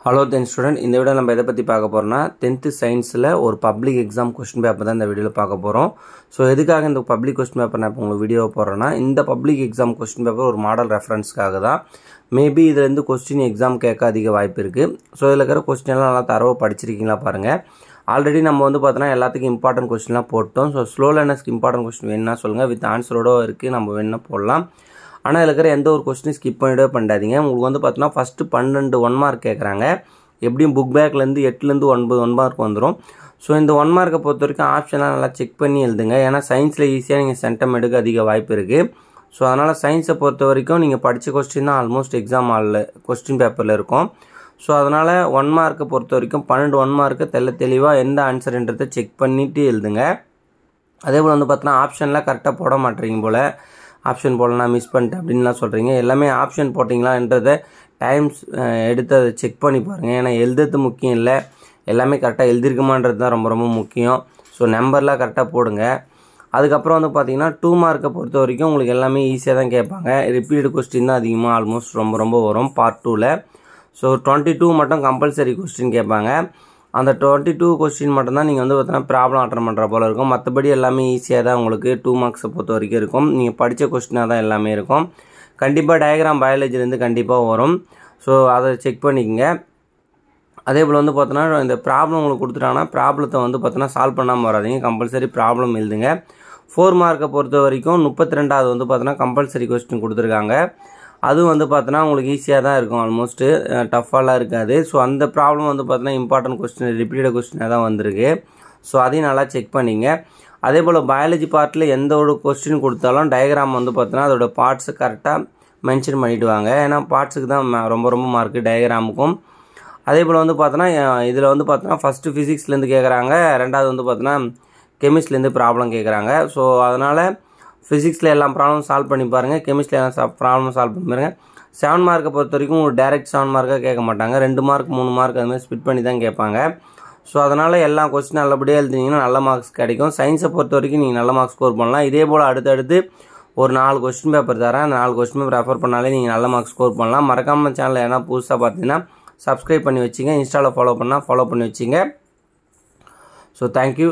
Hello 10th student, இந்த video நம்ம எதை பற்றி பார்க்க போகிறோம்னா 10th சயின்ஸில் ஒரு பப்ளிக் எக்ஸாம் கொஸ்டின் பேப்பர் தான் இந்த வீடியோவில் பார்க்க போகிறோம். ஸோ எதுக்காக இந்த பப்ளிக் கொஸ்டின் பேப்பர் நான் இப்போ உங்களுக்கு வீடியோ போடுறேன்னா, இந்த பப்ளிக் எக்ஸாம் கொஸ்டின் பேப்பர் ஒரு மாடல் ரெஃபரன்ஸ்க்காக தான். மேபி இதுலேருந்து கொஸ்டின் எக்ஸாம் கேட்க அதிக வாய்ப்பு இருக்குது. ஸோ இதில் இருக்கிற கொஸ்டின்லாம் நல்லா தரவாக படிச்சிருக்கீங்களா பாருங்கள். ஆல்ரெடி நம்ம பார்த்தோன்னா எல்லாத்துக்கும் இம்பார்ட்டன்ட் கொஸ்டின்லாம் போட்டோம். ஸோ ஸ்லோ லேர்னர்ஸ்க்கு இம்பார்ட்டன்ட் கொஸ்டின் வேணுன்னா சொல்லுங்கள், வித் ஆன்சரோட இருக்குது, நம்ம வேணுன்னா போடலாம். ஆனால் இதில் இருக்கிற எந்த ஒரு கொஸ்டினும் ஸ்கிப் பண்ணிவிடவே பண்ணாதீங்க. உங்களுக்கு பார்த்தோன்னா ஃபஸ்ட்டு 12 1 மார்க் கேட்குறாங்க. எப்படியும் புக் பேக்லேருந்து 8லேருந்து 9 1 மார்க் வந்துடும். ஸோ இந்த 1 மார்க்கை பொறுத்த வரைக்கும் ஆப்ஷன்லாம் நல்லா செக் பண்ணி எழுதுங்க. ஏன்னா சயின்ஸில் ஈஸியாக நீங்கள் சென்டம் எடுக்க அதிக வாய்ப்பு இருக்குது. ஸோ அதனால் சயின்ஸை பொறுத்த வரைக்கும் நீங்கள் படித்த கொஸ்டின் தான் ஆல்மோஸ்ட் எக்ஸாம் ஹாலில் கொஸ்டின் பேப்பரில் இருக்கும். ஸோ அதனால் 1 மார்க்கை பொறுத்த வரைக்கும் 12 1 மார்க்கு தெளிவாக எந்த ஆன்சர்ன்றதை செக் பண்ணிவிட்டு எழுதுங்க. அதே போல் பார்த்தோன்னா ஆப்ஷன்லாம் கரெக்டாக போட மாட்டேறீங்க போல். ஆப்ஷன் போடலாம் மிஸ் பண்ணிட்டேன் அப்படின்லாம் சொல்கிறீங்க. எல்லாமே ஆப்ஷன் போட்டிங்களான்றதை டைம்ஸ் எடுத்து அதை செக் பண்ணி பாருங்கள். ஏன்னா எழுதுறது முக்கியம் இல்லை, எல்லாமே கரெக்டாக எழுதிருக்குமான்றது தான் ரொம்ப ரொம்ப முக்கியம். ஸோ நம்பர்லாம் கரெக்டாக போடுங்க. அதுக்கப்புறம் பார்த்தீங்கன்னா 2 மார்க்கை பொறுத்த வரைக்கும் உங்களுக்கு எல்லாமே ஈஸியாக தான் கேட்பாங்க. ரிப்பீட்டட் கொஸ்டின் தான் அதிகமாக ஆல்மோஸ்ட் ரொம்ப வரும் பார்ட் 2ல். ஸோ 22 மட்டும் கம்பல்சரி கொஸ்டின் கேட்பாங்க. அந்த 22 கொஸ்டின் மட்டும்தான் நீங்கள் பார்த்தீங்கன்னா ப்ராப்ளம் அட்டன் பண்ணுற போல் இருக்கும். மற்றபடி எல்லாமே ஈஸியாக தான் உங்களுக்கு 2 மார்க்ஸை பொறுத்த வரைக்கும் இருக்கும். நீங்கள் படித்த கொஸ்டினாக தான் எல்லாமே இருக்கும். கண்டிப்பாக டயக்ராம் பயாலஜிலேருந்து கண்டிப்பாக வரும். ஸோ அதை செக் பண்ணிக்கங்க. அதே போல் பார்த்தோன்னா இந்த ப்ராப்ளம் உங்களுக்கு கொடுத்துட்டாங்கன்னா ப்ராப்ளத்தை பார்த்தோன்னா சால்வ் பண்ணாமல் வராதிங்க, கம்பல்சரி ப்ராப்ளம் எழுதுங்க. 4 மார்க்கை பொறுத்த வரைக்கும் 32வது பார்த்தோன்னா கம்பல்சரி கொஸ்டின் கொடுத்துருக்காங்க. அதுவும் பார்த்தோன்னா உங்களுக்கு ஈஸியாக தான் இருக்கும், ஆல்மோஸ்ட்டு டஃப்பாலாம் இருக்காது. ஸோ அந்த ப்ராப்ளம் பார்த்தோன்னா இம்பார்ட்டன்ட் கொஸ்டின் ரிப்பீட்டட் கொஸ்டினாக தான் வந்திருக்கு. ஸோ அதையும் நல்லா செக் பண்ணிங்க. அதே போல் பயாலஜி பார்ட்டில் எந்த ஒரு கொஸ்டின் கொடுத்தாலும் டயக்ராம் பார்த்தோன்னா அதோட பார்ட்ஸை கரெக்டாக மென்ஷன் பண்ணிவிட்டு வாங்க. ஏன்னா பார்ட்ஸுக்கு தான் ரொம்ப மார்க்கு டயக்ராமுக்கும். அதே போல் பார்த்தோன்னா இதில் பார்த்தோன்னா ஃபஸ்ட்டு ஃபிசிக்ஸ்லேருந்து கேட்குறாங்க, ரெண்டாவது பார்த்தோன்னா கெமிஸ்ட்ரிலேருந்து ப்ராப்ளம் கேட்குறாங்க. ஸோ அதனால் ஃபிசிக்ஸில் எல்லா ப்ராப்ளமும் சால்வ் பண்ணி பாருங்கள், கெமிஸ்ட்ரியில் எல்லாம் ப்ராப்ளம் சால்வ் பண்ணி பாருங்கள். 7 மார்க்கை பொறுத்த வரைக்கும் ஒரு டேரெக்ட் 7 மார்க்காக கேட்க மாட்டாங்க, 2 மார்க் 3 மார்க் அதுமாதிரி ஸ்பிட் பண்ணி தான் கேட்பாங்க. ஸோ அதனால் எல்லா கொஸ்டின் நல்லபடியாக எழுதினீங்கன்னா நல்ல மார்க்ஸ் கிடைக்கும். சயின்ஸை பொறுத்த வரைக்கும் நீங்கள் நல்ல மார்க்ஸ் ஸ்கோர் பண்ணலாம். இதே போல் அடுத்தடுத்து ஒரு 4 கொஸ்டின் பேப்பர் தரேன். அந்த 4 கொஸ்டின் பேப்பர் ரெஃபர் பண்ணாலே நீங்கள் நல்ல மார்க்ஸ் ஸ்கோர் பண்ணலாம். மறக்காமல் சேனலில் ஏன்னா புதுசாக பார்த்தீங்கன்னா சப்ஸ்கிரைப் பண்ணி வச்சுங்க, இன்ஸ்டாவில் ஃபாலோ பண்ணால் ஃபாலோ பண்ணி வச்சுங்க. So thank you.